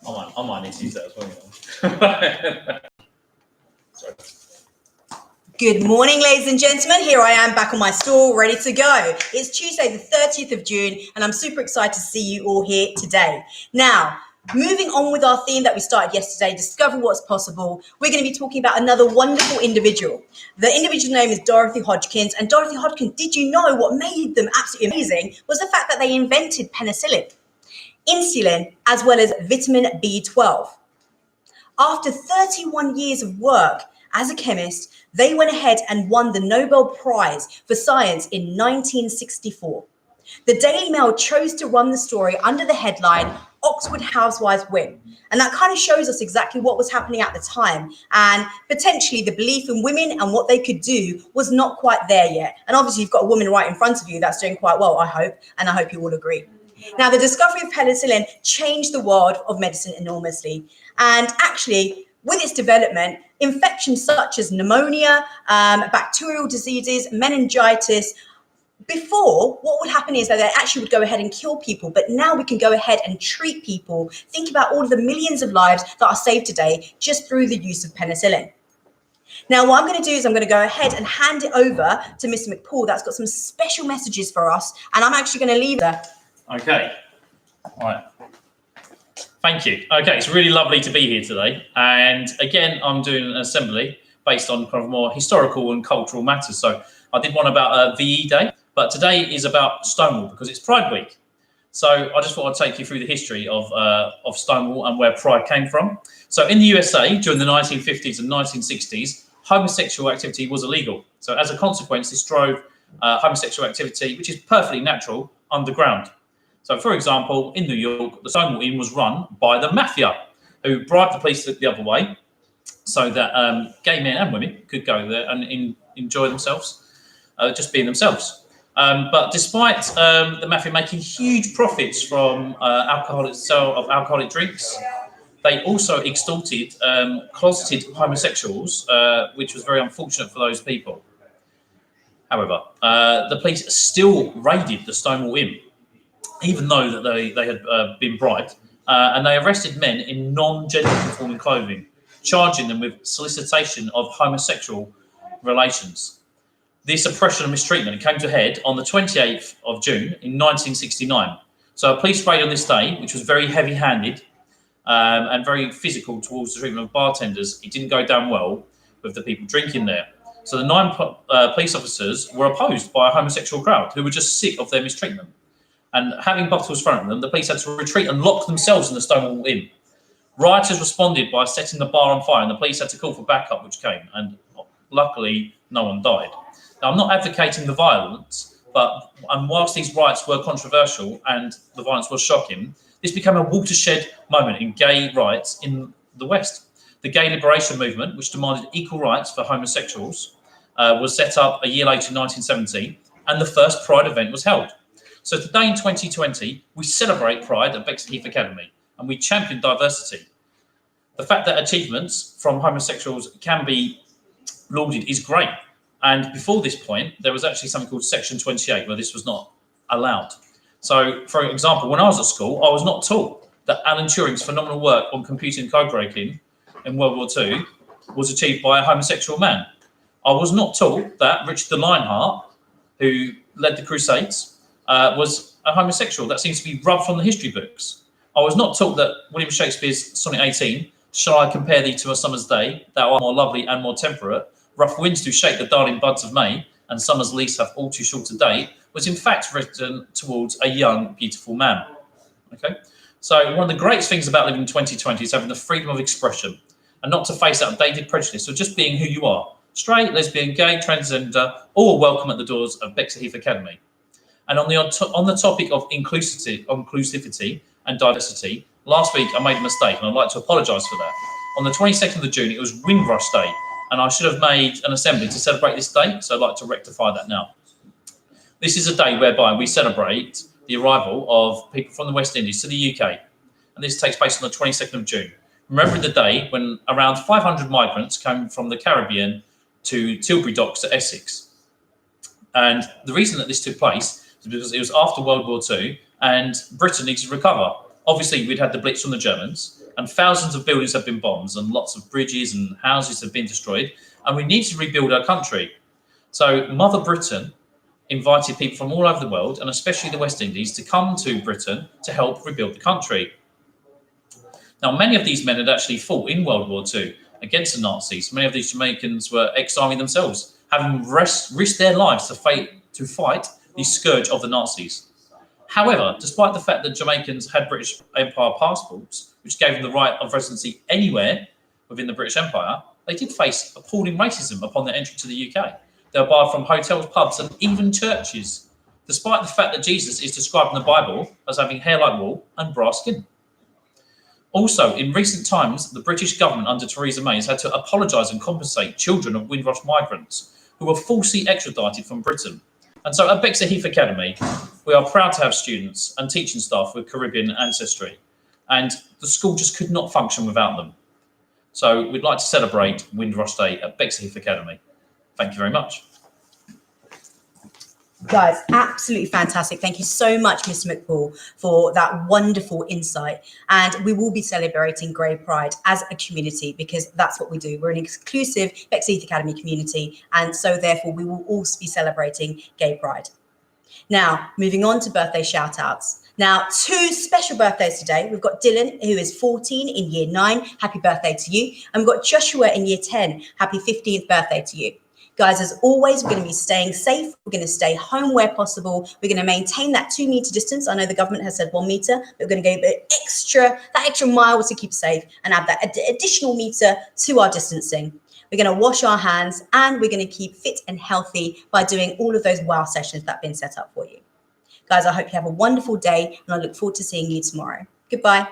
I might need to use that as well. Sorry. Good morning, ladies and gentlemen. Here I am back on my stall, ready to go. It's Tuesday, the 30th of June, and I'm super excited to see you all here today. Now, moving on with our theme that we started yesterday, Discover What's Possible, we're going to be talking about another wonderful individual. The individual's name is Dorothy Hodgkins, and Dorothy Hodgkins, did you know what made them absolutely amazing was the fact that they invented penicillin, insulin, as well as vitamin B12. After 31 years of work as a chemist, they went ahead and won the Nobel Prize for Science in 1964. The Daily Mail chose to run the story under the headline, Oxford Housewives Win. And that kind of shows us exactly what was happening at the time. And potentially the belief in women and what they could do was not quite there yet. And obviously you've got a woman right in front of you that's doing quite well, I hope. And I hope you all agree. Now, the discovery of penicillin changed the world of medicine enormously. And actually, with its development, infections such as pneumonia, bacterial diseases, meningitis, before, what would happen is that they actually would go ahead and kill people, but now we can go ahead and treat people. Think about all of the millions of lives that are saved today just through the use of penicillin. Now, what I'm going to do is I'm going to go ahead and hand it over to Mr. McPaul. That's got some special messages for us, and I'm actually going to leave that. Okay. All right. Thank you. Okay, it's really lovely to be here today. And again, I'm doing an assembly based on kind of more historical and cultural matters. So I did one about VE Day, but today is about Stonewall because it's Pride Week. So I just thought I'd take you through the history of Stonewall and where Pride came from. So in the USA, during the 1950s and 1960s, homosexual activity was illegal. So as a consequence, this drove homosexual activity, which is perfectly natural, underground. So, for example, in New York, the Stonewall Inn was run by the mafia, who bribed the police the other way so that gay men and women could go there and enjoy themselves, just being themselves. But despite the mafia making huge profits from alcoholic drinks, they also extorted closeted homosexuals, which was very unfortunate for those people. However, the police still raided the Stonewall Inn, even though that they had been bribed, and they arrested men in non-gender conforming clothing, charging them with solicitation of homosexual relations. This oppression and mistreatment came to a head on the 28th of June in 1969. So a police raid on this day, which was very heavy-handed and very physical towards the treatment of bartenders, it didn't go down well with the people drinking there. So the 9 police officers were opposed by a homosexual crowd who were just sick of their mistreatment. And having bottles thrown at them, the police had to retreat and lock themselves in the Stonewall Inn. Rioters responded by setting the bar on fire, and the police had to call for backup, which came. And luckily, no one died. Now, I'm not advocating the violence, but whilst these riots were controversial and the violence was shocking, this became a watershed moment in gay rights in the West. The gay liberation movement, which demanded equal rights for homosexuals, was set up a year later in 1970, and the first Pride event was held. So today in 2020, we celebrate Pride at Bexleyheath Academy, and we champion diversity. The fact that achievements from homosexuals can be lauded is great. And before this point, there was actually something called Section 28, where this was not allowed. So, for example, when I was at school, I was not taught that Alan Turing's phenomenal work on computing code breaking in World War II was achieved by a homosexual man. I was not taught that Richard the Lionheart, who led the Crusades, was a homosexual. That seems to be rubbed from the history books. I was not taught that William Shakespeare's Sonnet 18, shall I compare thee to a summer's day, thou art more lovely and more temperate, rough winds do shake the darling buds of May, and summer's lease hath all too short a day, was in fact written towards a young, beautiful man. Okay, so one of the greatest things about living in 2020 is having the freedom of expression and not to face outdated prejudice, or just being who you are. Straight, lesbian, gay, transgender, all welcome at the doors of Bexleyheath Academy. And on the topic of inclusivity and diversity, last week I made a mistake, and I'd like to apologise for that. On the 22nd of June, it was Windrush Day, and I should have made an assembly to celebrate this day, so I'd like to rectify that now. This is a day whereby we celebrate the arrival of people from the West Indies to the UK, and this takes place on the 22nd of June. Remembering the day when around 500 migrants came from the Caribbean to Tilbury Docks at Essex. And the reason that this took place is because it was after World War II and Britain needed to recover. Obviously, we'd had the Blitz from the Germans, and thousands of buildings have been bombed, and lots of bridges and houses have been destroyed, and we need to rebuild our country. So Mother Britain invited people from all over the world, and especially the West Indies, to come to Britain to help rebuild the country. Now, many of these men had actually fought in World War II against the Nazis. Many of these Jamaicans were ex-army themselves, having risked their lives to fight the scourge of the Nazis. However, despite the fact that Jamaicans had British Empire passports, which gave them the right of residency anywhere within the British Empire, they did face appalling racism upon their entry to the UK. They were barred from hotels, pubs, and even churches, despite the fact that Jesus is described in the Bible as having hair like wool and brass skin. Also, in recent times, the British government under Theresa May has had to apologise and compensate children of Windrush migrants who were falsely extradited from Britain. And so at Bexleyheath Academy, we are proud to have students and teaching staff with Caribbean ancestry, and the school just could not function without them. So we'd like to celebrate Windrush Day at Bexleyheath Academy. Thank you very much. Guys, absolutely fantastic. Thank you so much, Mr. McPaul, for that wonderful insight. And we will be celebrating Grey Pride as a community, because that's what we do. We're an exclusive Bexleyheath Academy community, and so therefore we will also be celebrating Gay Pride. Now, moving on to birthday shout-outs. Now, 2 special birthdays today. We've got Dylan, who is 14 in year 9. Happy birthday to you. And we've got Joshua in year 10. Happy 15th birthday to you. Guys, as always, we're going to be staying safe. We're going to stay home where possible. We're going to maintain that 2 meter distance. I know the government has said 1 meter, but we're going to go that extra mile to keep safe and add that additional meter to our distancing. We're going to wash our hands, and we're going to keep fit and healthy by doing all of those wow sessions that have been set up for you. Guys, I hope you have a wonderful day, and I look forward to seeing you tomorrow. Goodbye.